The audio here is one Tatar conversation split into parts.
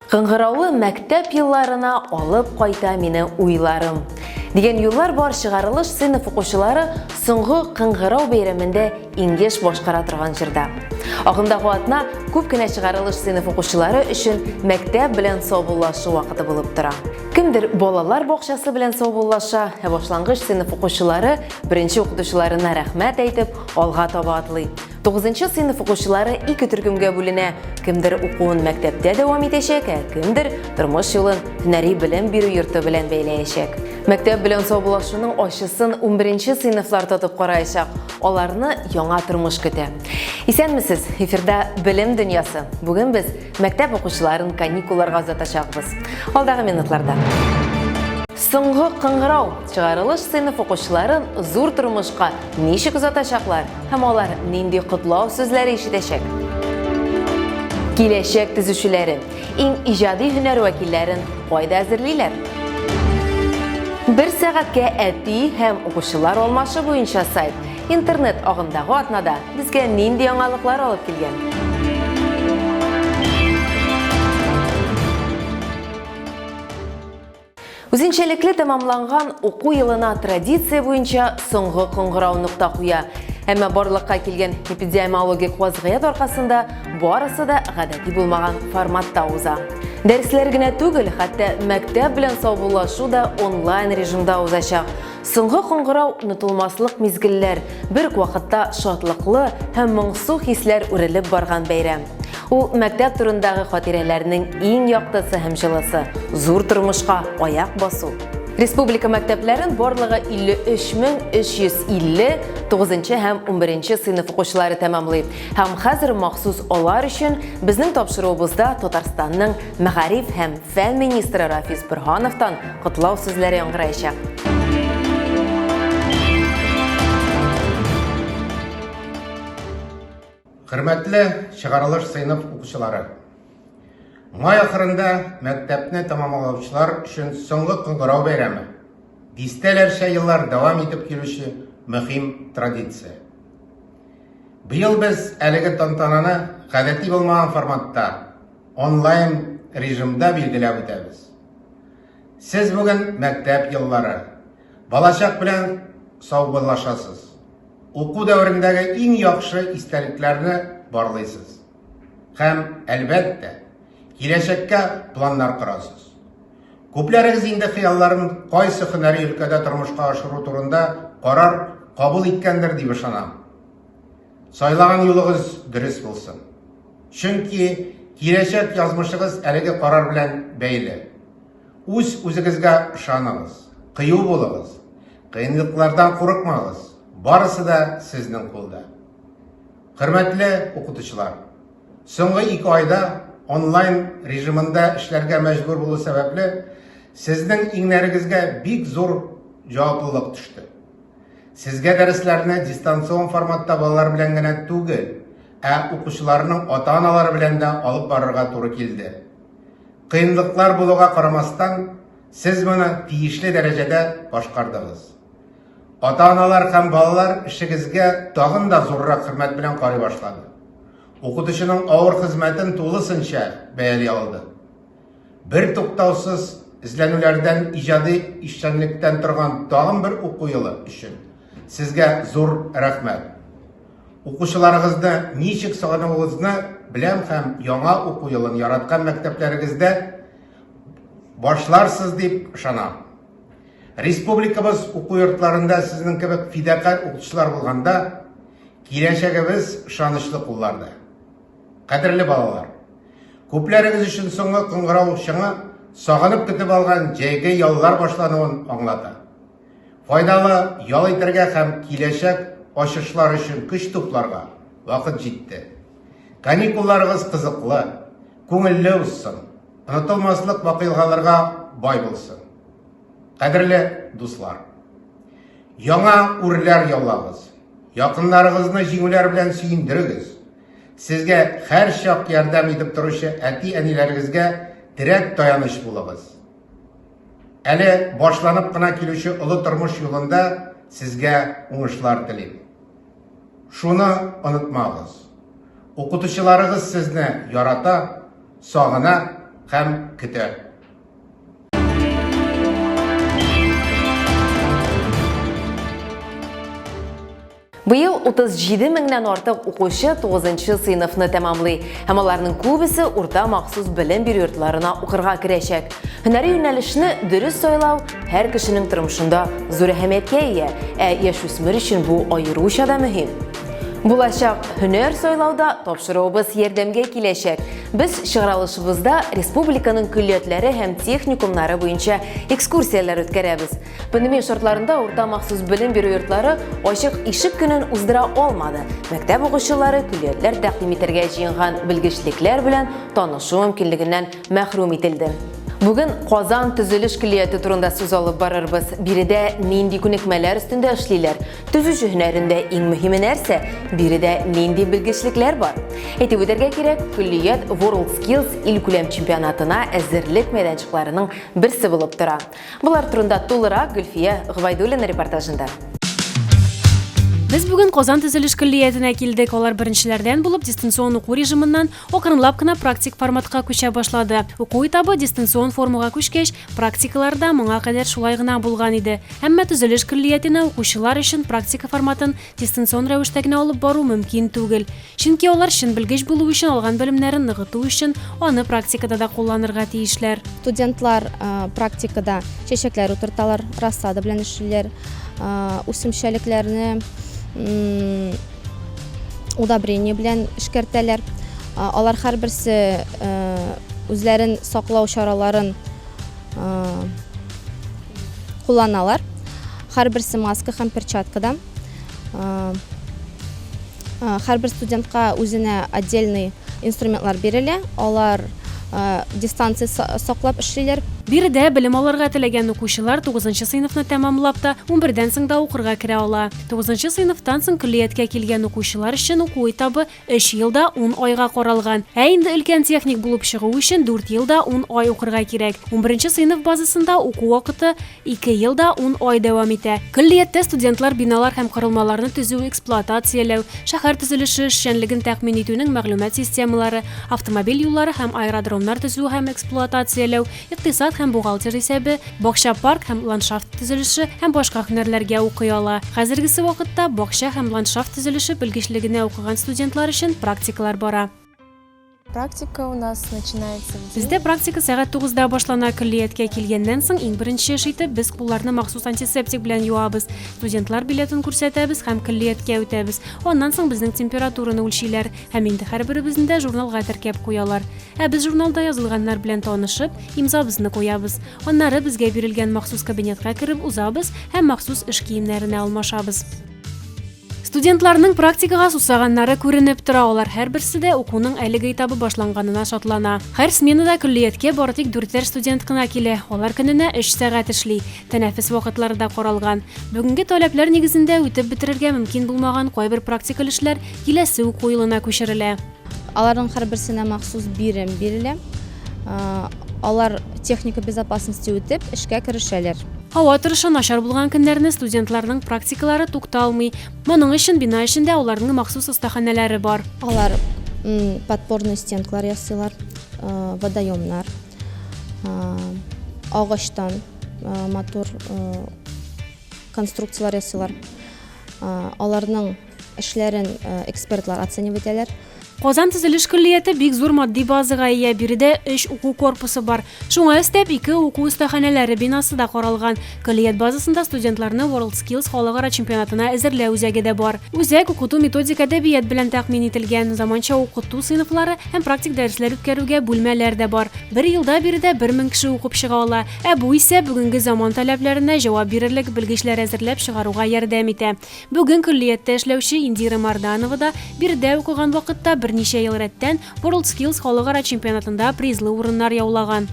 Кыңгыраулы мәктәп елларына алып кайта мине уйларым. Деген юллар бар чыгарылыш сыйныф укучылары соңгы кыңгырау бәйрәмендә иңгеш башкара торган җирдә. Агымдагы атна күп кенә чыгарылыш сыйныф укучылары өчен мәктәп белән саубуллашу вакыты булып тора. Кемдер балалар бакчасы белән саубуллаша, башлангыч сыйныф укучылары беренче укытучыларына рәхмәт әйтеп, алга таба атлый. 9-нчы сыйныф укучылары ике төркемгә бүленә. Кемдер укуын мәктәптә дәвам итәчәк, кемдер тормыш юлын һөнәри белем бирү йорты белән бәйләячәк. Мәктәп белән саубуллашуның ачысын 11-нче сыйныфлар тотып караячак. Аларны яңа тормыш көтә. Исәнмесез, эфирда Белем дөньясы. Бүген без мәктәп укучыларын каникулларга озатачакбыз. Алдагы минутларда. Соңгы кыңгырау чыгарылыш сыйныф укучыларын зур тормышка ничек озатачаклар һәм алар нинди котлау сүзләре ишетәчәк? Киләчәк төзүчеләре иң иҗади һөнәр вәкилләрен кайда әзерлиләр? Бер сәгатькә әти һәм укучылар алмашы буенча сайт интернет агымдагы атнада безгә нинди яңалыклар алып килгән? Үзенчәлекле тәмамланган уку елына традиция буенча соңгы кыңгырау нукта куя. Әмма барлыкка килгән эпидемиологик вазгыять аркасында барысы да гадәти булмаган форматта уза. Дәресләр генә түгел, хәтта мәктәп белән саубуллашу да онлайн режимда узачак. Соңгы кыңгырау онытылмаслык мизгелләр, бер вакытта шатлыклы һәм моңсу хисләр үрелеп барган бәйрәм. Ул мәктәп турындагы хатирәләрнең иң яктысы һәм җылысы, зур тормышка аяк басу. Республика мәктәпләрен барлыгы 53350 9-нчы һәм 11-нче сыйныф укучылары тәмамлый. Һәм хәзер махсус алар өчен безнең тапшыруыбызда Татарстанның мәгариф һәм фән министры Рафис Борһановтан котлау сүзләре яңгыраячак. Хөрмәтле чыгарылыш сыйныф укучылары. Май ахырында мәктәпне тәмамлаучылар өчен соңгы кыңгырау бәйрәме. Дистәләрчә еллар дәвам итеп килүче мөһим традиция. Быел без әлеге тантананы гадәти булмаган форматта, онлайн режимда билгеләп үтәбез. Сез бүген мәктәп еллары, балачак белән саубуллашасыз. Уку дәврендәге иң яхшы истәлекләрне барлыйсыз. Һәм әлбәттә, киләчәккә планнар корасыз. Күпләрегез инде хыялларын кайсы һөнәри өлкәдә тормышка ашыру турында карар кабул иткәндер дип ышанам. Сайлаган юлыгыз дөрес булсын. Чөнки киләчәк язмышыгыз әлеге карар белән бәйле. Үзегезгә ышаныгыз, кыю булыгыз, кыенлыклардан курыкмагыз. Барысы да сезнең кулда. Хөрмәтле укытучылар, соңгы 2 айда онлайн режимында эшләргә мәҗбүр булу сәбәпле сезнең иңнәрегезгә бик зур җаваплылык төште. Сезгә дәресләрне дистанцион форматта балалар белән генә түгел, укучыларның ата-аналары белән дә алып барырга туры килде. Кыенлыклар булуга карамастан, сез моны тиешле дәрәҗәдә башкардыгыз. Ата-аналар һәм балалар эшегезгә тагын да зуррак хөрмәт белән карый башлады. Укытучының авыр хезмәтен тулысынча бәяли алды. Бер туктаусыз эзләнүләрдән иҗади эшчәнлектән торган тагын бер уку елы өчен сезгә зур рәхмәт. Укучыларыгызны ничек сагынуыгызны беләм һәм яңа уку елын яраткан мәктәпләрегездә башларсыз дип ышанам. Республикабыз уку йортларында сезнең кебек фидакар укытучылар булганда, киләчәгебез ышанычлы кулларда. Кадерле балалар, күпләрегез өчен соңгы кыңгырау шыңы сагынып көтеп алган җәйге яллар башлануын аңлата. Файдалы ял итәргә һәм киләчәк ачышлар өчен көч тупларга вакыт җитте. Каникулларыгыз кызыклы, күңелле узсын, онытылмаслык вакыйгаларга бай булсын. Кадерле дуслар, яңа үрләр яллагыз, якыннарыгызны җиңүләр белән сөендерегез. Сезгә һәр чак ярдәм итеп торучы әти-әниләрегезгә терәк таяныч булыгыз. Әле башланып кына килүче олы тормыш юлында сезгә уңышлар телим. Шуны онытмагыз. Укытучыларыгыз сезне ярата, сагына, һәм көтә. Быел 37 меңнән артык укучы 9-нчы сыйныфны тәмамлый, һәм аларның күбесе урта махсус белем бирү йортларына укырга керәчәк. Һөнәри юнәлешне дөрес сайлау һәр кешенең тормышында зур әһәмияткә ия, яшүсмер өчен бу аеруча да мөһим. Булачак һөнәр сайлауда тапшыруыбыз ярдәмгә киләчәк. Без чыгарылышыбызда республиканың күллиятләре һәм техникумнары буенча экскурсияләр үткәрәбез. Пандемия шартларында урта махсус белем бирү йортлары ачык ишек көнен уздыра алмады. Мәктәп укучылары күллиятләр тәкъдим итәргә җыенган белгечлекләр белән танышу мөмкинлегеннән мәхрүм ителде. Бүген Казан төзелеш көллияте турында сүз алып барырбыз. Биредә нинди күнекмәләр өстендә эшлиләр? Төзүче һөнәрендә иң мөһиме нәрсә? Биредә нинди белгечлекләр бар? Әйтеп үтәргә кирәк, күллият World Skills илкүләм чемпионатына әзерлек мәйданчыкларының берсе булып тора. Булар турында тулырак Гөлфия Гыбайдуллина репортажында. Без бүген Казан төзелеш көллиятенә килдек. Алар беренчеләрдән булып дистанцион уку режимыннан акрынлап кына практик форматка күчә башлады. Уку этабы дистанцион формага күчкәч, практикаларда моңа кадәр шулай гына булган иде. Әмма төзелеш көллиятенә укучылар өчен практика форматын дистанцион рәвештә генә алып бару мөмкин түгел. Чөнки алар чын белгеч булу өчен алган белемнәрен ныгыту өчен аны практикада да кулланырга тиешләр. Студентлар практикада чәчәкләр утырталар, рассада белән эшлиләр, үсемчәлекләрне удобрение белән эшкәртәләр. Алар һәрберсе үзләрен саклау чараларын кулланалар. Һәрберсе маска һәм перчаткада. Һәрбер студентка үзенә отдельный инструментлар бирелә. Алар дистанция саклап эшлиләр. Биредә белем алырга теләгән укучылар 9-нчы сыйныфны тәмамлап та 11-дән соң да укырга керә ала. 9-нчы сыйныфтан соң көллияткә килгән укучылар өчен уку этабы 3 елда 10 айга каралган. Ә инде өлкән техник булып чыгу өчен 4 елда 10 ай укырга кирәк. 11-нчы сыйныф базасында уку вакыты 2 елда 10 ай дәвам итә. Көллияттә студентлар биналар һәм корылмаларны төзү, эксплуатацияләү, шәһәр төзелеше эшчәнлеген тәкъмин итүнең мәгълүмат системалары, автомобиль юллары һәм аэродромнар төзү һәм эксплуатацияләү, икътисад һәм бухгалтер исәбе, бакча, парк һәм ландшафт төзелеше һәм башка һөнәрләргә укый ала. Хәзергесе вакытта бакча һәм ландшафт төзелеше белгечлегенә укыган студентлар өчен практикалар бара. Практика у нас начинается в 9. Бездә практика сәгать 9-да башлана. Көллияткә килгәннән соң иң беренче эш итеп без кулларны махсус антисептик белән юабыз. Студентлар билетын күрсәтәбез һәм көллияткә үтәбез. Аннан соң безнең температураны үлчиләр һәм инде һәрберебезне дә журналга теркәп куялар. Ә без журналда язылганнар белән танышып, имзабызны куябыз. Аннары безгә бирелгән махсус кабинетка кереп узабыз һәм махсус эш киемнәренә алмашабыз. Студентларның практикага сусаганнары күренеп тора. Алар һәрберсе дә укуның әлеге этабы башланганына шатлана. Һәр сменада көллияткә бары тик 4 студент кына килә. Алар көненә 3 сәгать эшли. Тәнәфес вакытлары да каралган. Бүгенге таләпләр нигезендә үтеп бетерергә мөмкин булмаган кайбер практикаль эшләр киләсе уку елына күчерелә. Аларның һәрберсенә махсус бирем бирелә. Алар техника безопасности үтеп эшкә керешәләр. Һава торышы начар булган көннәрне студентларның практикалары тукталмый. Моның өчен бина эчендә аларның махсус остаханәләре бар. Алар подпорный стенкалар ясыйлар, водоемнар, агачтан мотор конструкциялар ясыйлар. Аларның эшләрен экспертлар оценивать итәләр. Казан төзелеш көллияте бик зур матди базага ия. Биредә 3 уку корпусы бар. Шуңа өстәп 2 уку остаханәләре бинасы да каралган. Көллият базасында студентларны World Skills халыкара чемпионатына әзерләү үзәге дә бар. Үзәк укыту методик әдәбият белән тәкъмин ителгән. Заманча укыту сыйныфлары һәм практик дәресләр үткәрүгә бүлмәләр дә бар. 1 елда биредә 1000 кеше укып чыга ала. Ә бу исә бүгенге заман таләпләренә җавап бирерлек белгечләр әзерләп чыгаруга ярдәм итә. Бүген көллиятта эшләүче Индира Марданова да биредә укыган вакытта берничә ел рәттән World Skills халыкара чемпионатында призлы урыннар яулаган.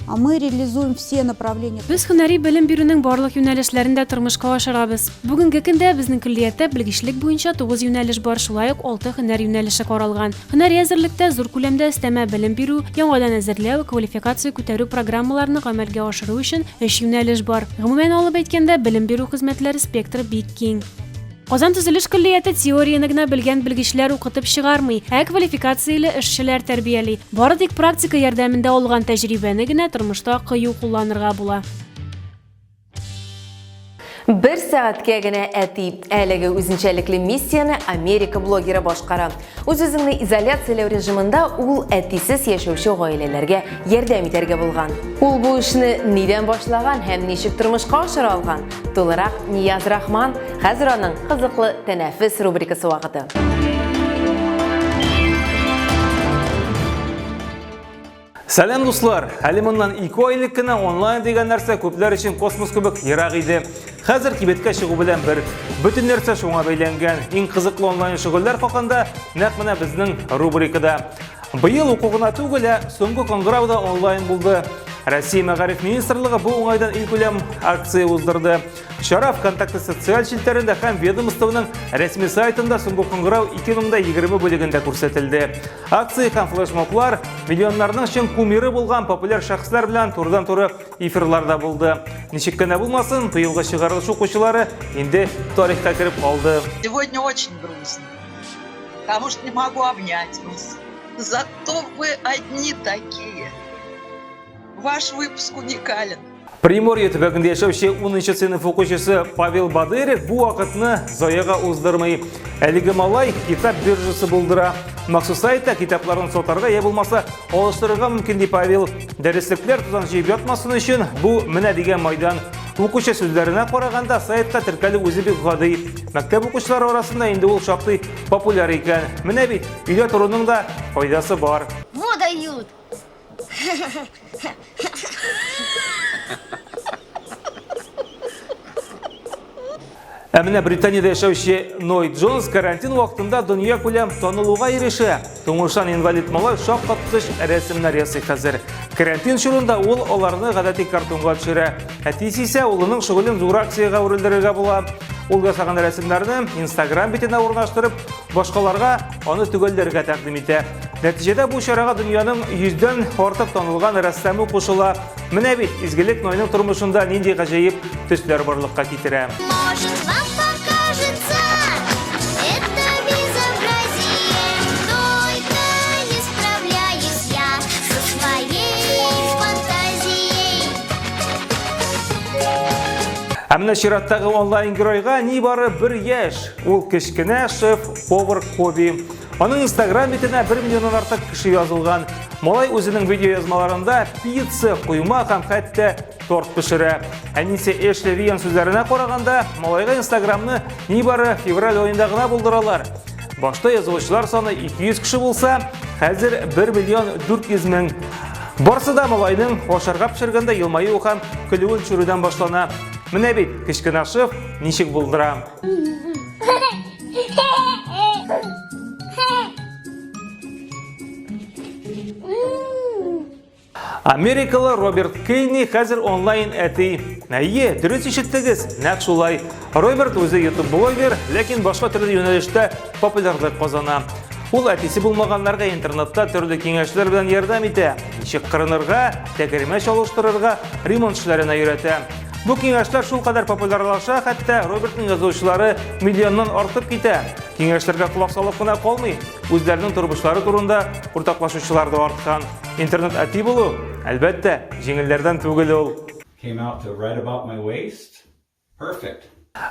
Мы реализуем все направления. Без һөнәри белем бирүнең барлык юнәлешләрендә тормышка ашырабыз. Бүгенге көндә безнең көллияттә белгечлек буенча 9 юнәлеш бар, шулай ук 6 һөнәр юнәлеше каралган. Һөнәри әзерлектә зур күләмдә өстәмә белем бирү, яңадан әзерләү, квалификация күтәрү программаларны гамәлгә ашыру өчен 3 юнәлеш бар. Гомумән алып әйткәндә, белем бирү хезмәтләре спектры бик киң. Казан төзелеш көллияте теорияны гына белгән белгечләр укытып чыгармый, квалификацияле эшчеләр тәрбияли. Бары тик практика ярдәмендә алган тәҗрибәне генә тормышта кыю кулланырга була. Бір сәгатькә генә әти әлеге үзенчәлекле миссияны Америка блогеры башкара. Үз-үзеңне изоляцияләү режимында ул әтисез яшәүче гаиләләргә ярдәм итәргә булган. Ул бу эшне нидән башлаган һәм ничек тормышка ашыра алган? Тулырак Нияз Рахман, хәзер аның кызыклы тәнәфес рубрикасы вакыты. Сәлем дуслар! Әле моннан 2 айлык кына онлайн дигән нәрсә күпләр өчен космос кебек ерак иде. Хәзер кибеткә чыгу белән бер бөтен нәрсә шуңа бәйләнгән. Иң кызыклы онлайн шөгыльләр хакында нәкъ менә безнең рубрикада. Быел укугына түгел, соңгы коңгырау да онлайн булды. Россия Мәгариф министрлыгы бу уңайдан илкүләм акция уздырды. Чара ВКонтакте социаль челтәрендә һәм ведомствоның рәсми сайтында соңгы коңгырау 2020 бүлегендә күрсәтелде. Акция һәм флешмоблар миллионнарның чын кумиры булган популяр шәхесләр белән турыдан-туры эфирларда булды. Ничек кенә булмасын, быелгы чыгарылыш укучылары инде тарихка кереп калды. Сегодня очень грустно, потому что не могу обнять вас. Зато вы одни такие. Ваш выпуск уникален. Приморье төбәгендә яшәүче 10-нчы сыйныф укучысы Павел Бадырев бу вакытны заяга уздырмый. Әлеге малай китап биржасы булдыра. Махсус сайтта китапларын сатарга я булмаса алыштырырга мөмкин ди Павел. Дәреслекләр тузан җыеп ятмасын өчен бу менә дигән майдан. Укучы сүзләренә караганда сайтка теркәлү үзе бик гади. Мәктәп укучылары арасында инде ул шактый популяр икән. Менә бит өйдә торуның да файдасы бар. Вот дают. Менә Британияда яшәүче Ной Джонс карантин вакытында дөнья күләм танылуга ирешә. Туңышан инвалид малай шаккатыш рәсемнәр ясый хәзер. Карантин чорында ул аларны гадәти картонга төшерә. Әтисе исә улының шөгылен зур акциягә үрелдерергә була. Ул ясаган рәсемнәрне Instagram битенә урнаштырып, башкаларга аны төгәлләргә тәкъдим итә. Нәтиҗәдә бу чарага дөньяның 100дән артык танылган рәссамы кушыла. Менә бит изгелек Нойның тормышында нинди гаҗәеп төсләр барлыкка китерә. Менә чираттагы онлайн геройга ни бары 1 яшь. Ул кечкенә шеф-повар Коби. Аның Instagram битенә 1 миллионнан артык кеше язылган. Малай үзенең видео язмаларында пицца, куйма һәм хәтта торт пешерә. Әнисе Эшли Виан сүзләренә караганда, малайга Instagramны ни бары февраль аенда гына булдыралар. Башта язылучылар саны 200 кеше булса, хәзер 1 миллион 400 мең. Барсы да малайның ашарга пешергәндә елмаю һәм көлүен чүрүдән башлана. Менә бит кечкенә шеф ничек булдыра. Америкалы Роберт Кейни хәзер онлайн әти. Әйе, дөрес ишеттегез, нәкъ шулай. Роберт үзе YouTube блогер, ләкин башка төрле юнәлештә популярлык казана. Ул әтисе булмаганнарга интернетта төрле киңәшләр белән ярдәм итә. Ничек кырынырга, тәгәрмәч алыштырырга, ремонт эшләренә өйрәтә. Бу киңәшләр шул кадәр популярлаша, хәтта Робертның язучылары миллионнан артып китә. Киңәшләргә колак салып кына калмый, үзләренең тормышлары турында уртаклашучылар да арткан. Интернет әти булу, әлбәттә, җиңелләрдән түгел ул.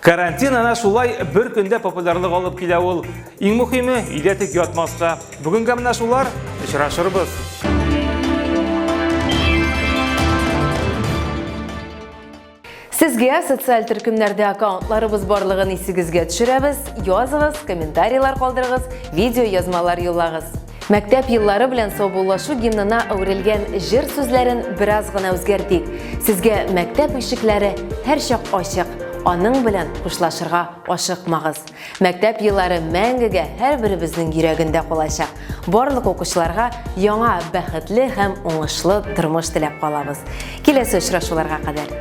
Карантин ана шулай бер көндә популярлык алып килә ул. Иң мөһиме, өйдә тик ятмаска. Бүгенгә менә шулар, очрашырбыз. Сезгә социаль төркемнәрдә аккаунтларыбыз барлыгын исегезгә төшерәбез. Языгыз, комментарийлар калдырыгыз, видео язмалар юллагыз. Мәктәп еллары белән саубуллашу гимнына әверелгән җыр сүзләрен бераз гына үзгәртик. Сезгә мәктәп ишекләре һәрчак ачык. Аның белән хушлашырга ашыкмагыз. Мәктәп еллары мәңгегә һәрберебезнең йөрәгендә калачак. Барлык укучыларга яңа бәхетле һәм уңышлы тормыш теләп калабыз. Киләсе очрашуларга кадәр